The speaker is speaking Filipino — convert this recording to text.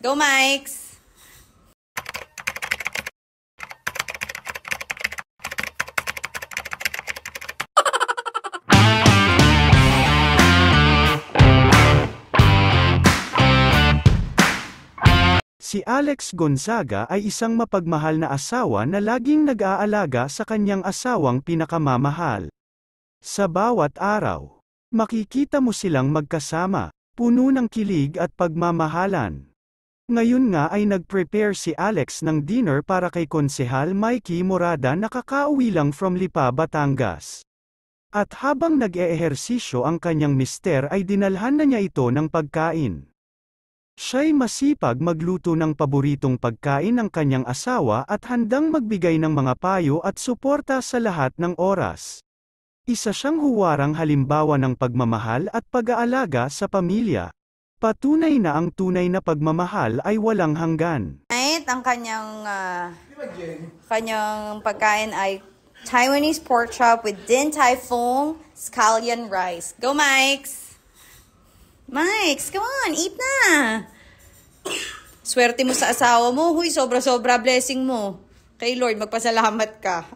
Go, Mikes! Si Alex Gonzaga ay isang mapagmahal na asawa na laging nag-aalaga sa kanyang asawang pinakamamahal. Sa bawat araw, makikita mo silang magkasama, puno ng kilig at pagmamahalan. Ngayon nga ay nag-prepare si Alex ng dinner para kay Konsehal Mikey Morada na kakauwi lang from Lipa, Batangas. At habang nag-eehersisyo ang kanyang mister ay dinalhan na niya ito ng pagkain. Siya'y masipag magluto ng paboritong pagkain ng kanyang asawa at handang magbigay ng mga payo at suporta sa lahat ng oras. Isa siyang huwarang halimbawa ng pagmamahal at pag-aalaga sa pamilya. Patunay na ang tunay na pagmamahal ay walang hanggan. Ang kanyang pagkain ay Taiwanese pork chop with Din Tai Fung scallion rice. Go, Mikes! Mikes, come on, eat na! Swerte mo sa asawa mo, huy, sobra-sobra blessing mo. Kay Lord, magpasalamat ka.